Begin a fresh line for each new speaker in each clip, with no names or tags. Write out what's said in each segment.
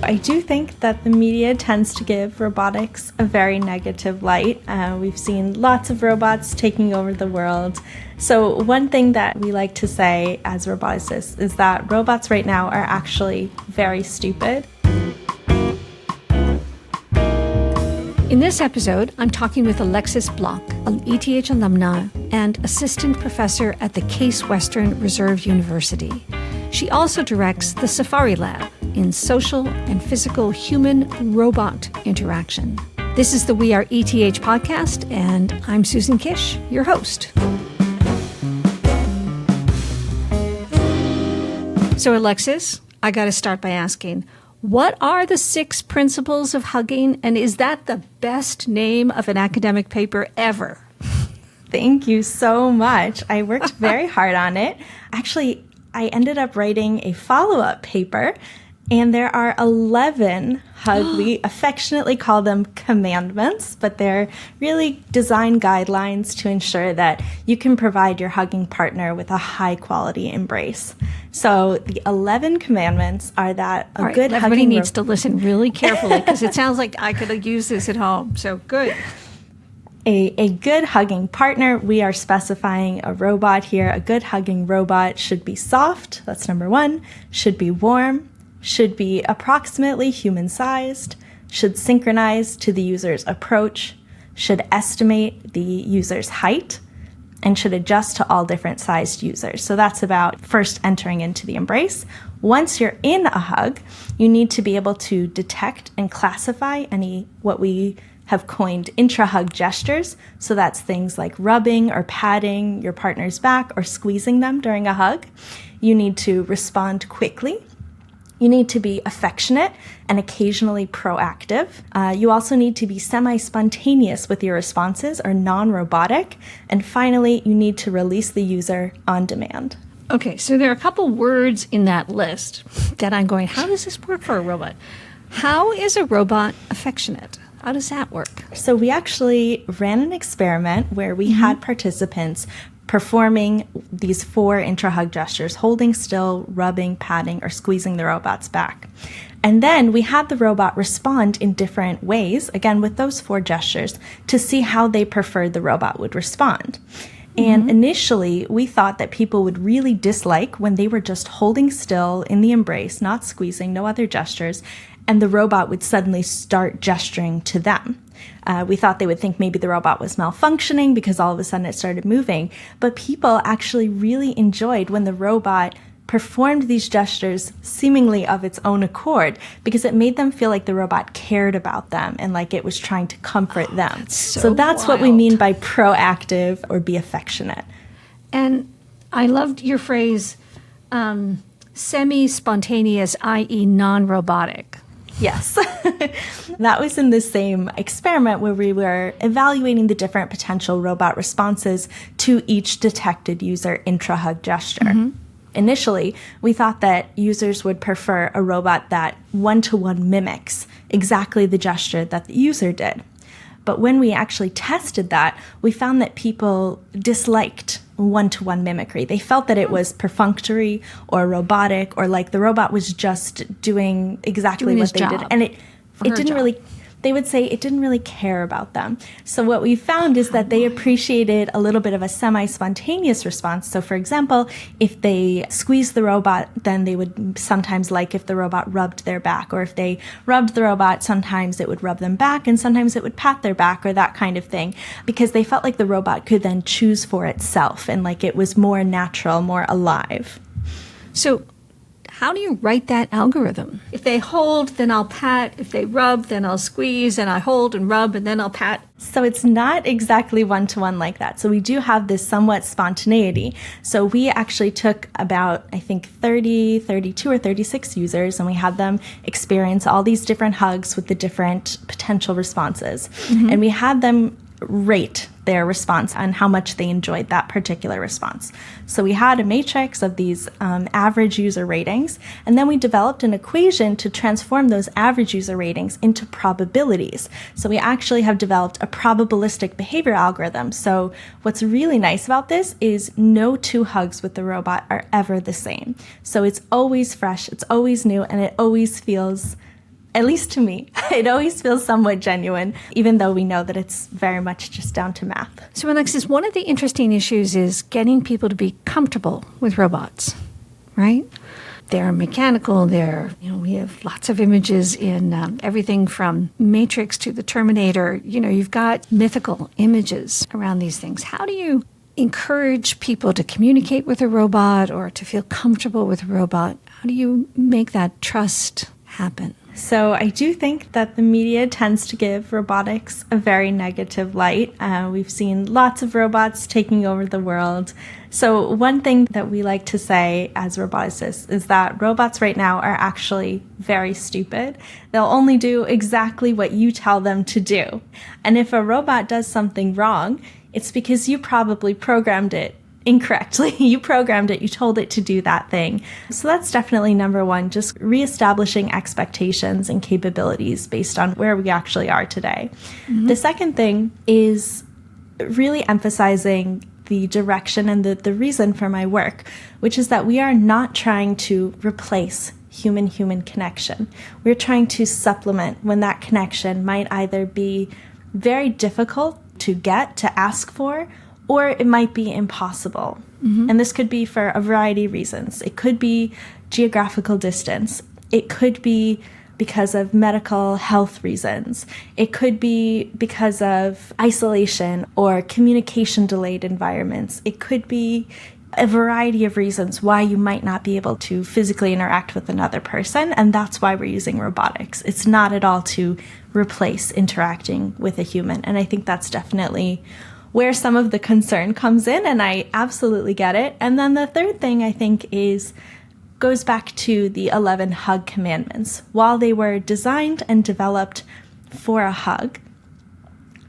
I do think that the media tends to give robotics a very negative light. We've seen lots of robots taking over the world. So one thing that we like to say as roboticists is that robots right now are actually very stupid.
In this episode, I'm talking with Alexis Block, an ETH alumna and assistant professor at the Case Western Reserve University. She also directs the Safari Lab in social and physical human-robot interaction. This is the We Are ETH podcast, and I'm Susan Kish, your host. So, Alexis, I got to start by asking, what are the 6 principles of hugging, and is that the best name of an academic paper ever?
Thank you so much. I worked very hard on it. Actually, I ended up writing a follow-up paper, and there are 11 we affectionately call them commandments, but they're really design guidelines to ensure that you can provide your hugging partner with a high-quality embrace. So the 11 commandments are that a good hugging...
Everybody needs to listen really carefully because it sounds like I could use this at home. So good.
A good hugging partner, we are specifying a robot here. A good hugging robot should be soft, that's number 1, should be warm, should be approximately human-sized, should synchronize to the user's approach, should estimate the user's height, and should adjust to all different sized users. So that's about first entering into the embrace. Once you're in a hug, you need to be able to detect and classify any what we have coined intra-hug gestures. So that's things like rubbing or patting your partner's back or squeezing them during a hug. You need to respond quickly. You need to be affectionate and occasionally proactive. You also need to be semi-spontaneous with your responses or non-robotic. And finally, you need to release the user on demand.
Okay, so there are a couple words in that list that I'm going, how does this work for a robot? How is a robot affectionate? How does that work?
So we actually ran an experiment where we had participants performing these 4 intra-hug gestures, holding still, rubbing, patting, or squeezing the robot's back. And then we had the robot respond in different ways, again with those 4 gestures, to see how they preferred the robot would respond. And initially, we thought that people would really dislike when they were just holding still in the embrace, not squeezing, no other gestures, and the robot would suddenly start gesturing to them. We thought they would think maybe the robot was malfunctioning because all of a sudden it started moving. But people actually really enjoyed when the robot performed these gestures seemingly of its own accord because it made them feel like the robot cared about them and like it was trying to comfort them. So that's
wild.
What we mean by proactive or be affectionate.
And I loved your phrase, semi-spontaneous, i.e. non-robotic.
Yes. That was in the same experiment where we were evaluating the different potential robot responses to each detected user intra-hug gesture. Initially, we thought that users would prefer a robot that one-to-one mimics exactly the gesture that the user did. But when we actually tested that, we found that people disliked one-to-one mimicry. They felt that it was perfunctory or robotic or like the robot was just doing exactly what they did. And it didn't really, they would say it didn't really care about them. So what we found is that they appreciated a little bit of a semi-spontaneous response. So for example, if they squeezed the robot, then they would sometimes like if the robot rubbed their back, or if they rubbed the robot, sometimes it would rub them back and sometimes it would pat their back or that kind of thing, because they felt like the robot could then choose for itself and like it was more natural, more alive.
So how do you write that algorithm? If they hold, then I'll pat. If they rub, then I'll squeeze, and I hold and rub, and then I'll pat.
So it's not exactly one-to-one like that. So we do have this somewhat spontaneity. So we actually took about, I think, 32 or 36 users, and we had them experience all these different hugs with the different potential responses. And we had them rate their response and how much they enjoyed that particular response. So we had a matrix of these average user ratings, and then we developed an equation to transform those average user ratings into probabilities. So we actually have developed a probabilistic behavior algorithm. So what's really nice about this is no 2 hugs with the robot are ever the same. So it's always fresh, it's always new, and it always feels at least to me. It always feels somewhat genuine, even though we know that it's very much just down to math.
So, Alexis, one of the interesting issues is getting people to be comfortable with robots, right? They're mechanical. We have lots of images in everything from Matrix to the Terminator. You've got mythical images around these things. How do you encourage people to communicate with a robot or to feel comfortable with a robot? How do you make that trust happen?
So I do think that the media tends to give robotics a very negative light. We've seen lots of robots taking over the world. So one thing that we like to say as roboticists is that robots right now are actually very stupid. They'll only do exactly what you tell them to do. And if a robot does something wrong, it's because you probably programmed it incorrectly. You programmed it, you told it to do that thing. So that's definitely number one, just reestablishing expectations and capabilities based on where we actually are today. The second thing is really emphasizing the direction and the reason for my work, which is that we are not trying to replace human-human connection. We're trying to supplement when that connection might either be very difficult to get, to ask for, or it might be impossible. And this could be for a variety of reasons. It could be geographical distance. It could be because of medical health reasons. It could be because of isolation or communication delayed environments. It could be a variety of reasons why you might not be able to physically interact with another person, and that's why we're using robotics. It's not at all to replace interacting with a human, and I think that's definitely where some of the concern comes in, and I absolutely get it. And then the third thing I think goes back to the 11 hug commandments. While they were designed and developed for a hug,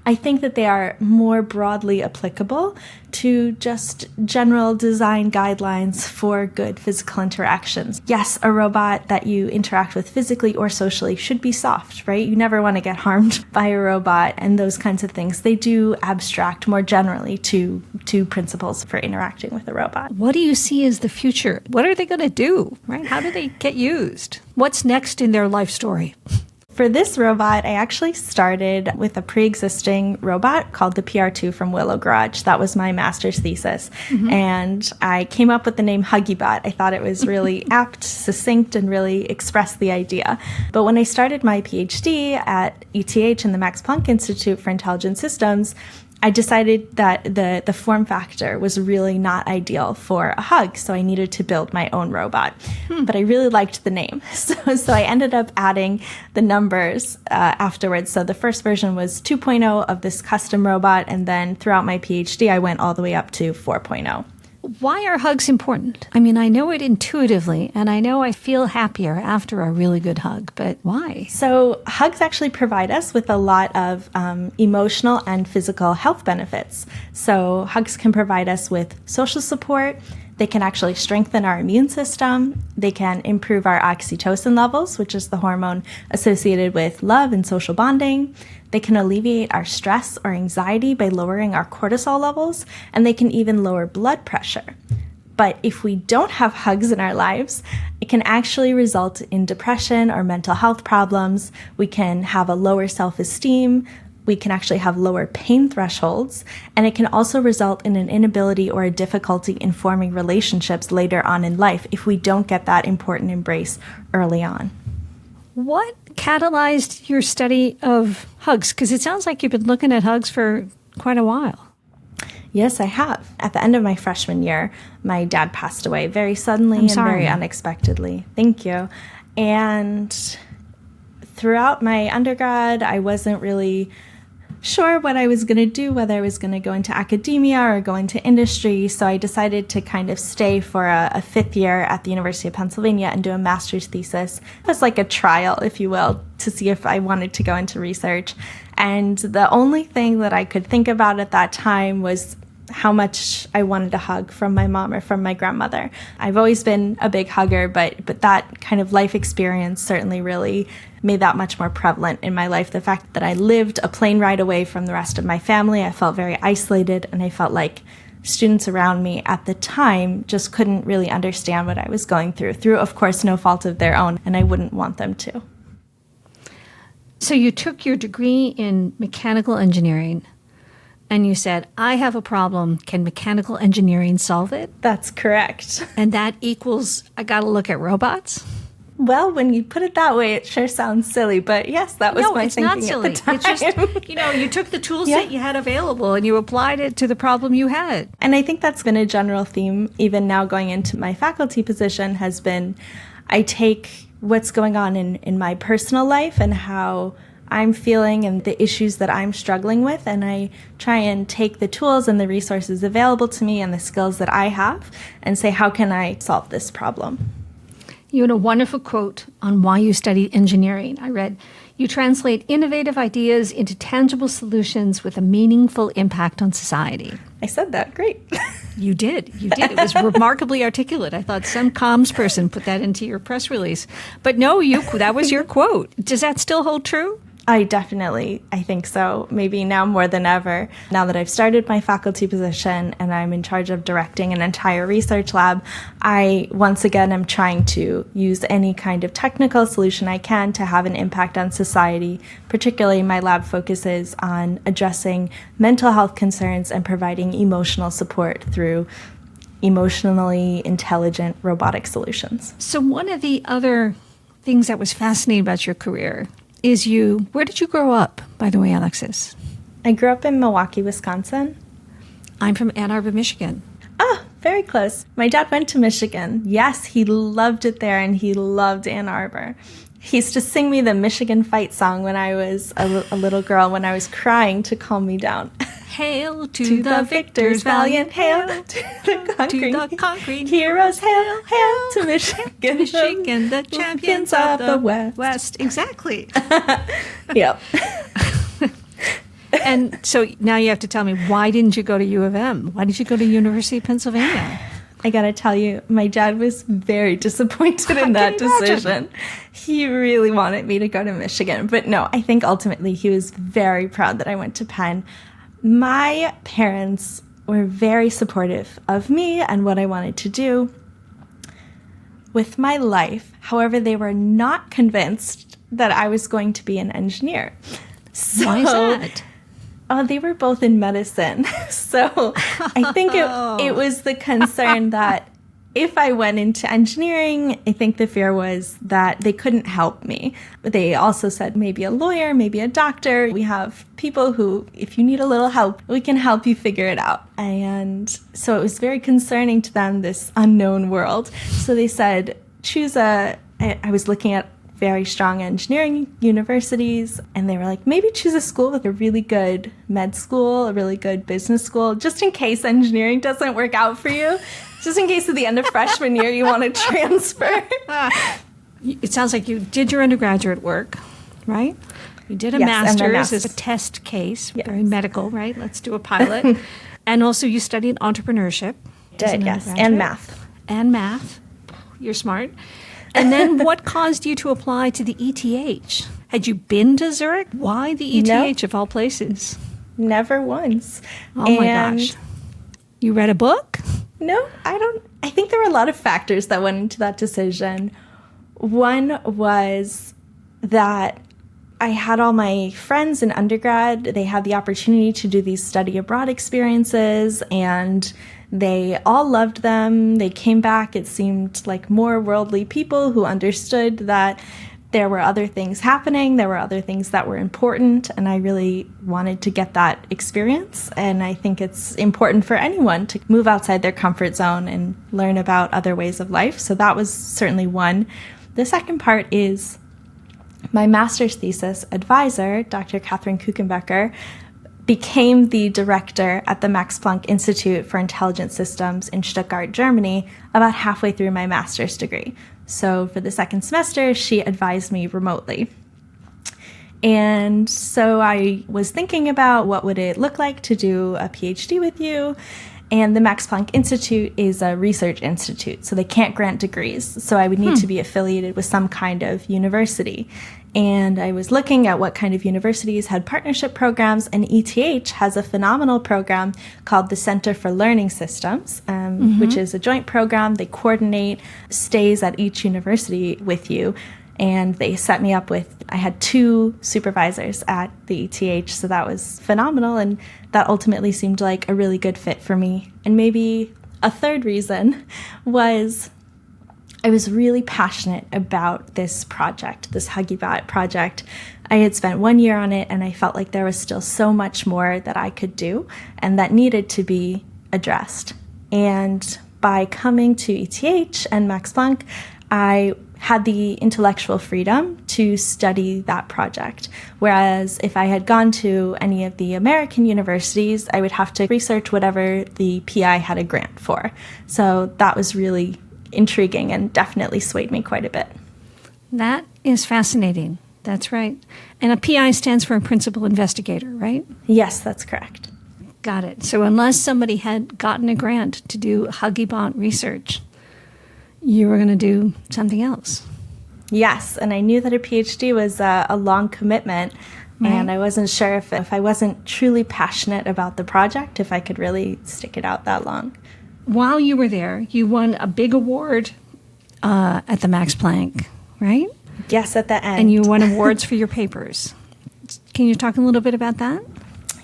I think that they are more broadly applicable to just general design guidelines for good physical interactions. Yes, a robot that you interact with physically or socially should be soft, right? You never want to get harmed by a robot and those kinds of things. They do abstract more generally to principles for interacting with a robot.
What do you see as the future? What are they going to do, right? How do they get used? What's next in their life story?
For this robot, I actually started with a pre-existing robot called the PR2 from Willow Garage. That was my master's thesis. And I came up with the name HuggieBot. I thought it was really apt, succinct, and really expressed the idea. But when I started my PhD at ETH and the Max Planck Institute for Intelligent Systems, I decided that the form factor was really not ideal for a hug, so I needed to build my own robot. But I really liked the name, so I ended up adding the numbers afterwards. So the first version was 2.0 of this custom robot, and then throughout my PhD, I went all the way up to 4.0.
Why are hugs important? I mean, I know it intuitively, and I know I feel happier after a really good hug, but why?
So hugs actually provide us with a lot of emotional and physical health benefits. So hugs can provide us with social support. They can actually strengthen our immune system. They can improve our oxytocin levels, which is the hormone associated with love and social bonding. They can alleviate our stress or anxiety by lowering our cortisol levels, and they can even lower blood pressure. But if we don't have hugs in our lives, it can actually result in depression or mental health problems. We can have a lower self-esteem. We can actually have lower pain thresholds, and it can also result in an inability or a difficulty in forming relationships later on in life if we don't get that important embrace early on.
What catalyzed your study of hugs? Because it sounds like you've been looking at hugs for quite a while.
Yes, I have. At the end of my freshman year, my dad passed away very suddenly and very unexpectedly. Thank you. And throughout my undergrad, I wasn't really sure what I was going to do, whether I was going to go into academia or go into industry. So I decided to kind of stay for a fifth year at the University of Pennsylvania and do a master's thesis. It was like a trial, if you will, to see if I wanted to go into research. And the only thing that I could think about at that time was how much I wanted a hug from my mom or from my grandmother. I've always been a big hugger, but that kind of life experience certainly really made that much more prevalent in my life. The fact that I lived a plane ride away from the rest of my family, I felt very isolated, and I felt like students around me at the time just couldn't really understand what I was going through, of course, no fault of their own, and I wouldn't want them to.
So you took your degree in mechanical engineering and you said, I have a problem. Can mechanical engineering solve it?
That's correct.
And that equals, I got to look at robots?
Well, when you put it that way, it sure sounds silly. But yes, that was my thinking at the time.
It's just, you took the tool set you had available and you applied it to the problem you had.
And I think that's been a general theme, even now going into my faculty position, has been I take what's going on in my personal life and how I'm feeling and the issues that I'm struggling with, and I try and take the tools and the resources available to me and the skills that I have and say, how can I solve this problem?
You had a wonderful quote on why you studied engineering. I read, you translate innovative ideas into tangible solutions with a meaningful impact on society.
I said that. Great.
You did. It was remarkably articulate. I thought some comms person put that into your press release. But no, that was your quote. Does that still hold true?
I think so. Maybe now more than ever. Now that I've started my faculty position and I'm in charge of directing an entire research lab, I once again am trying to use any kind of technical solution I can to have an impact on society. Particularly, my lab focuses on addressing mental health concerns and providing emotional support through emotionally intelligent robotic solutions.
So one of the other things that was fascinating about your career is where did you grow up, by the way, Alexis?
I grew up in Milwaukee, Wisconsin.
I'm from Ann Arbor, Michigan.
Oh, very close. My dad went to Michigan. Yes, he loved it there, and he loved Ann Arbor. He used to sing me the Michigan fight song when I was a little girl, when I was crying to calm me down.
Hail to the victors valiant, hail to the conquering
heroes, hail, hail to Michigan.
Michigan, the champions of the West. Exactly.
Yep.
And so now you have to tell me, why didn't you go to U of M? Why did you go to University of Pennsylvania?
I gotta tell you, my dad was very disappointed in that decision. He really wanted me to go to Michigan. But no, I think ultimately he was very proud that I went to Penn. My parents were very supportive of me and what I wanted to do with my life. However, they were not convinced that I was going to be an engineer. So,
why is that?
They were both in medicine. So I think it was the concern that if I went into engineering, I think the fear was that they couldn't help me. But they also said maybe a lawyer, maybe a doctor. We have people who, if you need a little help, we can help you figure it out. And so it was very concerning to them, this unknown world. So they said, I was looking at very strong engineering universities, and they were like, maybe choose a school with a really good med school, a really good business school, just in case engineering doesn't work out for you, just in case at the end of freshman year you want to transfer.
It sounds like you did your undergraduate work, right? You did a master's as a test case, very medical, right? Let's do a pilot. And also you studied entrepreneurship.
Did, yes, and math.
And math. You're smart. And then what caused you to apply to the ETH? Had you been to Zurich? Why the ETH of all places?
Never once.
Oh my gosh. You read a book?
No, I think there were a lot of factors that went into that decision. One was that I had all my friends in undergrad. They had the opportunity to do these study abroad experiences, and they all loved them. They came back, it seemed like more worldly people who understood that there were other things happening, there were other things that were important, and I really wanted to get that experience. And I think it's important for anyone to move outside their comfort zone and learn about other ways of life. So that was certainly one. The second part is my master's thesis advisor, Dr. Catherine Kuchenbecker, became the director at the Max Planck Institute for Intelligent Systems in Stuttgart, Germany, about halfway through my master's degree. So for the second semester, she advised me remotely. And so I was thinking about what would it look like to do a PhD with you. And the Max Planck Institute is a research institute, so they can't grant degrees. So I would need to be affiliated with some kind of university. And I was looking at what kind of universities had partnership programs, and ETH has a phenomenal program called the Center for Learning Systems, which is a joint program. They coordinate stays at each university with you. And they set me up with, I had 2 supervisors at the ETH, so that was phenomenal. And that ultimately seemed like a really good fit for me. And maybe a third reason was I was really passionate about this project, this HuggieBot project. I had spent 1 year on it, and I felt like there was still so much more that I could do and that needed to be addressed. And by coming to ETH and Max Planck, I had the intellectual freedom to study that project. Whereas if I had gone to any of the American universities, I would have to research whatever the PI had a grant for. So that was really intriguing and definitely swayed me quite a bit.
That is fascinating. That's right. And a PI stands for a principal investigator, right?
Yes, that's correct.
Got it. So unless somebody had gotten a grant to do HuggieBot research, you were going to do something else.
Yes, and I knew that a PhD was a long commitment, right. And I wasn't sure if I wasn't truly passionate about the project, if I could really stick it out that long.
While you were there, you won a big award at the Max Planck, right?
Yes, at the end.
And you won awards for your papers. Can you talk a little bit about that?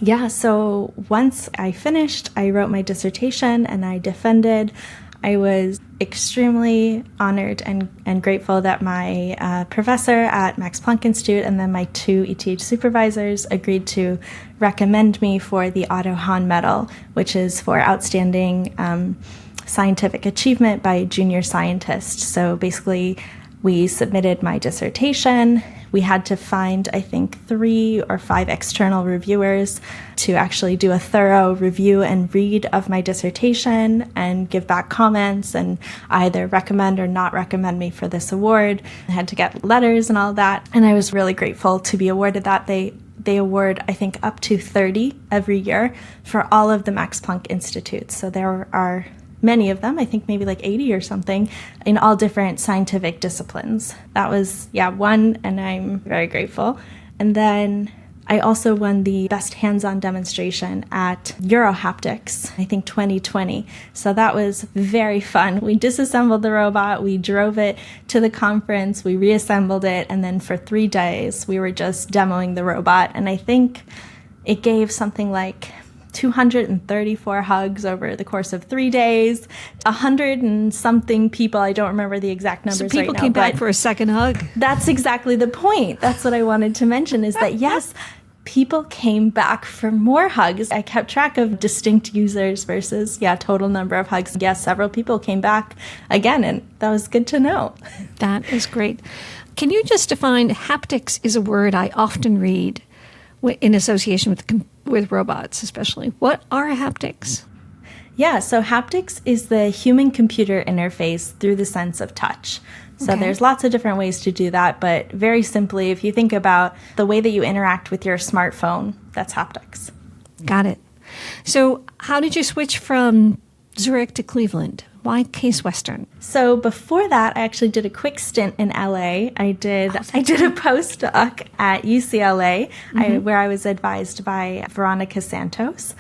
Yeah, so once I finished, I wrote my dissertation and I defended. I was extremely honored and grateful that my professor at Max Planck Institute and then my 2 ETH supervisors agreed to recommend me for the Otto Hahn Medal, which is for outstanding scientific achievement by junior scientists. So basically, we submitted my dissertation. We had to find, I think, 3 or 5 external reviewers to actually do a thorough review and read of my dissertation and give back comments and either recommend or not recommend me for this award. I had to get letters and all that. And I was really grateful to be awarded that. They award, I think, up to 30 every year for all of the Max Planck Institutes. So there are many of them, I think maybe like 80 or something, in all different scientific disciplines. That was, one, and I'm very grateful. And then I also won the best hands-on demonstration at Eurohaptics, I think 2020. So that was very fun. We disassembled the robot, we drove it to the conference, we reassembled it, and then for 3 days we were just demoing the robot. And I think it gave something like 234 hugs over the course of 3 days, 100 and something people. I don't remember the exact numbers right now.
So people came back for a second hug.
That's exactly the point. That's what I wanted to mention is that, yes, people came back for more hugs. I kept track of distinct users versus, total number of hugs. Yes, several people came back again, and that was good to know.
That is great. Can you just define, haptics is a word I often read in association with robots, especially. What are haptics? Yeah,
so haptics is the human-computer interface through the sense of touch. So there's lots of different ways to do that, but very simply, if you think about the way that you interact with your smartphone, that's haptics.
Got it. So how did you switch from Zurich to Cleveland? Why Case Western?
So before that, I actually did a quick stint in LA. I did a postdoc at UCLA, where I was advised by Veronica Santos.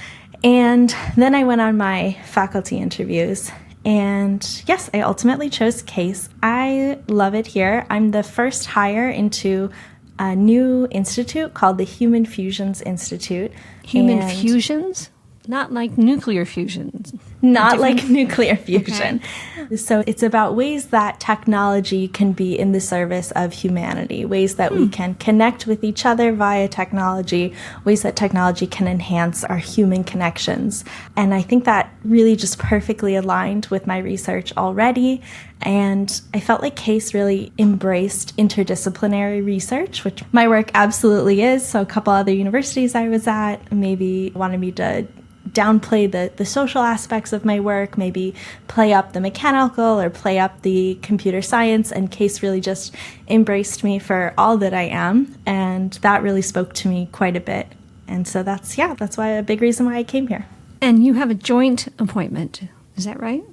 And then I went on my faculty interviews. And yes, I ultimately chose Case. I love it here. I'm the first hire into a new institute called the Human Fusions Institute.
Human Fusions? Not like nuclear fusion.
Not like nuclear fusion. Okay. So it's about ways that technology can be in the service of humanity, ways that we can connect with each other via technology, ways that technology can enhance our human connections. And I think that really just perfectly aligned with my research already. And I felt like Case really embraced interdisciplinary research, which my work absolutely is. So a couple other universities I was at maybe wanted me to downplay the social aspects of my work, maybe play up the mechanical or play up the computer science, and Case really just embraced me for all that I am, and that really spoke to me quite a bit. And so that's why a big reason why I came here.
And you have a joint appointment, is that right?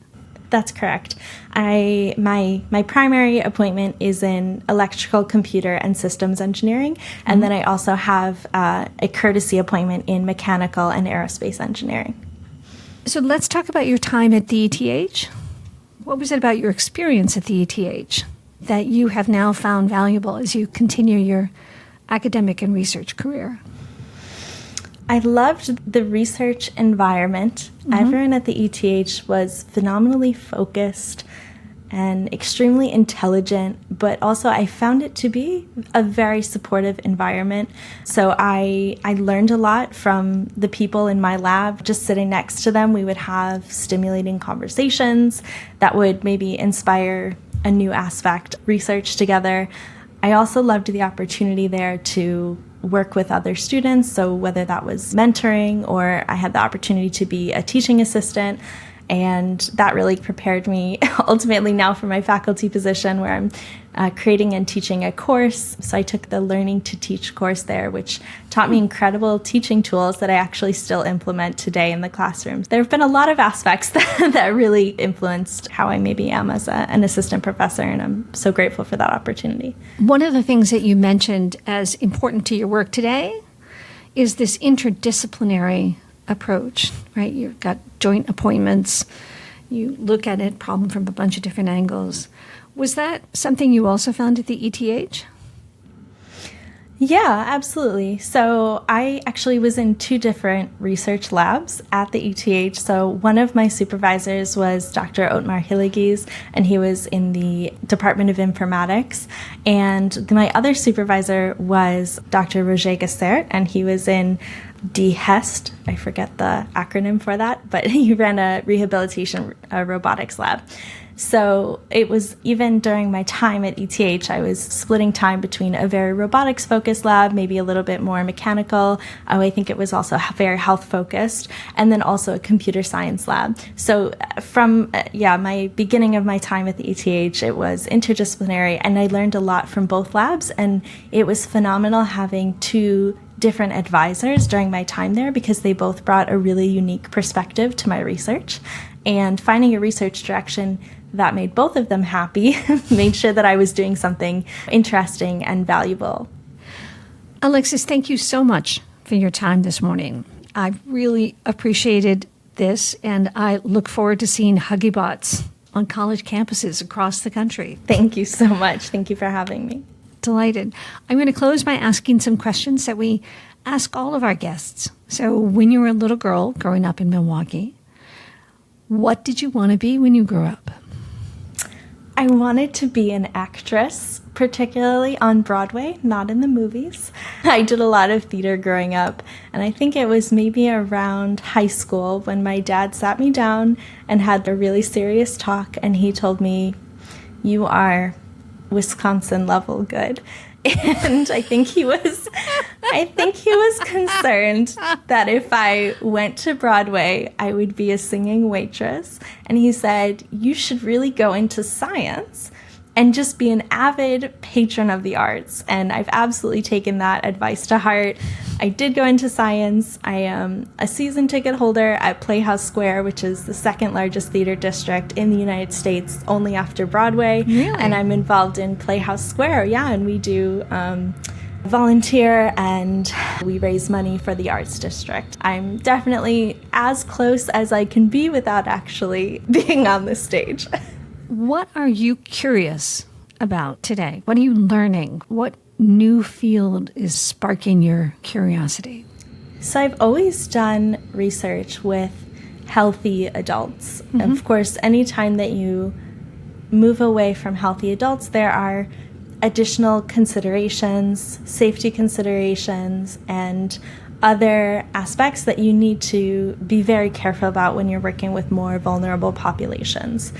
That's correct. My primary appointment is in electrical, computer, and systems engineering, and then I also have a courtesy appointment in mechanical and aerospace engineering.
So let's talk about your time at the ETH. What was it about your experience at the ETH that you have now found valuable as you continue your academic and research career?
I loved the research environment. Everyone at the ETH was phenomenally focused and extremely intelligent, but also I found it to be a very supportive environment. So I learned a lot from the people in my lab. Just sitting next to them, we would have stimulating conversations that would maybe inspire a new aspect, research together. I also loved the opportunity there to work with other students. So whether that was mentoring or I had the opportunity to be a teaching assistant, and that really prepared me ultimately now for my faculty position where I'm creating and teaching a course. So I took the Learning to Teach course there, which taught me incredible teaching tools that I actually still implement today in the classroom. There have been a lot of aspects that really influenced how I maybe am as an assistant professor, and I'm so grateful for that opportunity.
One of the things that you mentioned as important to your work today is this interdisciplinary approach, right? You've got joint appointments. You look at it, problem from a bunch of different angles. Was that something you also found at the ETH?
Yeah, absolutely. So I actually was in 2 different research labs at the ETH. So one of my supervisors was Dr. Otmar Hilligies, and he was in the Department of Informatics. And my other supervisor was Dr. Roger Gassert, and he was in DHEST. I forget the acronym for that, but he ran a rehabilitation robotics lab. So it was even during my time at ETH, I was splitting time between a very robotics-focused lab, maybe a little bit more mechanical. I think it was also very health-focused, and then also a computer science lab. So from, my beginning of my time at the ETH, it was interdisciplinary, and I learned a lot from both labs, and it was phenomenal having 2 different advisors during my time there because they both brought a really unique perspective to my research. And finding a research direction that made both of them happy made sure that I was doing something interesting and valuable.
Alexis, thank you so much for your time this morning. I've really appreciated this, and I look forward to seeing HuggieBots on college campuses across the country.
Thank you so much. Thank you for having me.
Delighted. I'm going to close by asking some questions that we ask all of our guests. So when you were a little girl growing up in Milwaukee, what did you want to be when you grew up?
I wanted to be an actress, particularly on Broadway, not in the movies. I did a lot of theater growing up, and I think it was maybe around high school when my dad sat me down and had a really serious talk, and he told me, "You are Wisconsin level good." And I think he was concerned that if I went to Broadway, I would be a singing waitress. And he said, "You should really go into science and just be an avid patron of the arts." And I've absolutely taken that advice to heart. I did go into science. I am a season ticket holder at Playhouse Square, which is the 2nd largest theater district in the United States, only after Broadway.
Really?
And I'm involved in Playhouse Square, and we do volunteer and we raise money for the arts district. I'm definitely as close as I can be without actually being on the stage.
What are you curious about today? What are you learning? What new field is sparking your curiosity?
So I've always done research with healthy adults. Of course, anytime that you move away from healthy adults, there are additional considerations, safety considerations, and other aspects that you need to be very careful about when you're working with more vulnerable populations.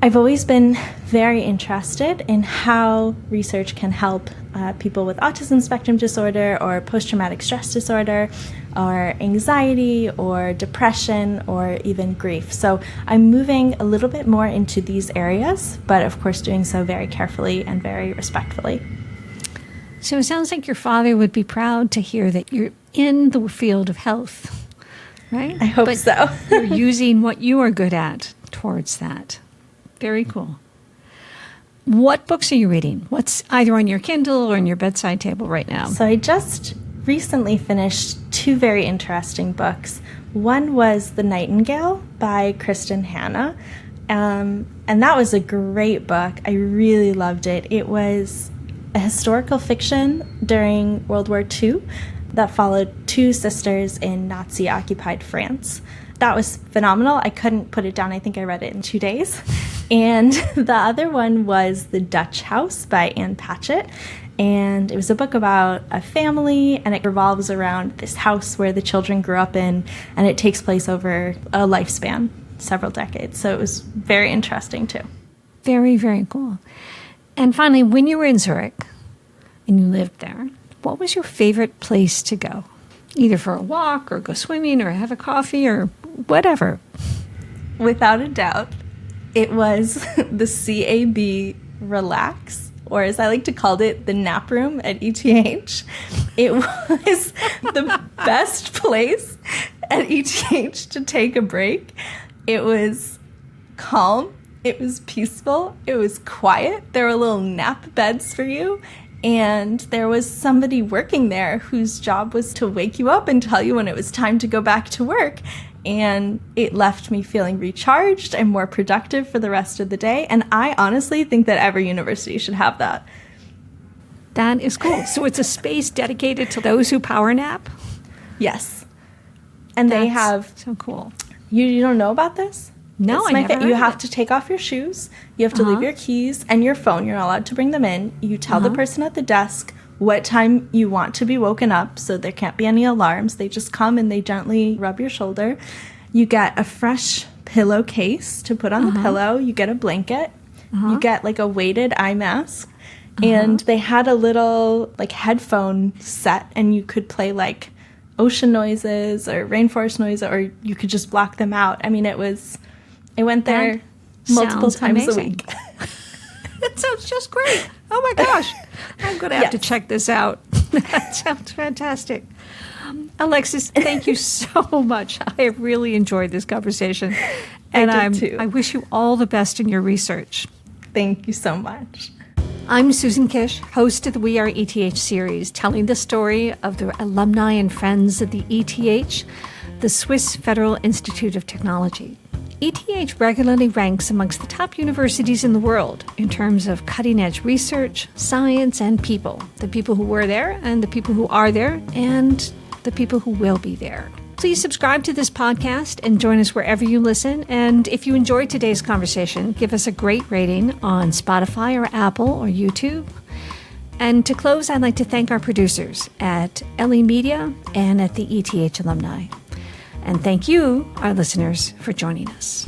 I've always been very interested in how research can help people with autism spectrum disorder or post-traumatic stress disorder or anxiety or depression or even grief. So I'm moving a little bit more into these areas, but of course doing so very carefully and very respectfully.
So it sounds like your father would be proud to hear that you're in the field of health, right?
I hope so.
You're using what you are good at towards that. Very cool. What books are you reading? What's either on your Kindle or on your bedside table right now?
So I just recently finished 2 very interesting books. One was The Nightingale by Kristen Hanna. And that was a great book. I really loved it. It was a historical fiction during World War II that followed two sisters in Nazi-occupied France. That was phenomenal. I couldn't put it down. I think I read it in 2 days. And the other one was The Dutch House by Anne Patchett. And it was a book about a family, and it revolves around this house where the children grew up in, and it takes place over a lifespan, several decades. So it was very interesting, too.
Very, very cool. And finally, when you were in Zurich and you lived there, what was your favorite place to go? Either for a walk or go swimming or have a coffee or whatever.
Without a doubt, it was the CAB Relax, or as I like to call it, the nap room at ETH. It was the best place at ETH to take a break. It was calm. It was peaceful. It was quiet. There were little nap beds for you. And there was somebody working there whose job was to wake you up and tell you when it was time to go back to work. And it left me feeling recharged and more productive for the rest of the day. And I honestly think that every university should have that.
That is cool. So it's a space dedicated to those who power nap?
Yes. And they have...
so cool.
You don't know about this?
No, I never heard
You
of
have
it.
to take off your shoes. You have to leave your keys and your phone. You're not allowed to bring them in. You tell the person at the desk what time you want to be woken up, so there can't be any alarms. They just come and they gently rub your shoulder. You get a fresh pillowcase to put on the pillow. You get a blanket. You get like a weighted eye mask. And they had a little like headphone set, and you could play like ocean noises or rainforest noises, or you could just block them out. I mean, I went there multiple times a week.
That sounds just great. Oh my gosh. I'm going to have to check this out. That sounds fantastic. Alexis, thank you so much. I have really enjoyed this conversation. And
I did too.
I wish you all the best in your research.
Thank you so much.
I'm Susan Kish, host of the We Are ETH series, telling the story of the alumni and friends of the ETH, the Swiss Federal Institute of Technology. ETH regularly ranks amongst the top universities in the world in terms of cutting-edge research, science, and people. The people who were there, and the people who are there, and the people who will be there. Please subscribe to this podcast and join us wherever you listen. And if you enjoyed today's conversation, give us a great rating on Spotify or Apple or YouTube. And to close, I'd like to thank our producers at LE Media and at the ETH Alumni. And thank you, our listeners, for joining us.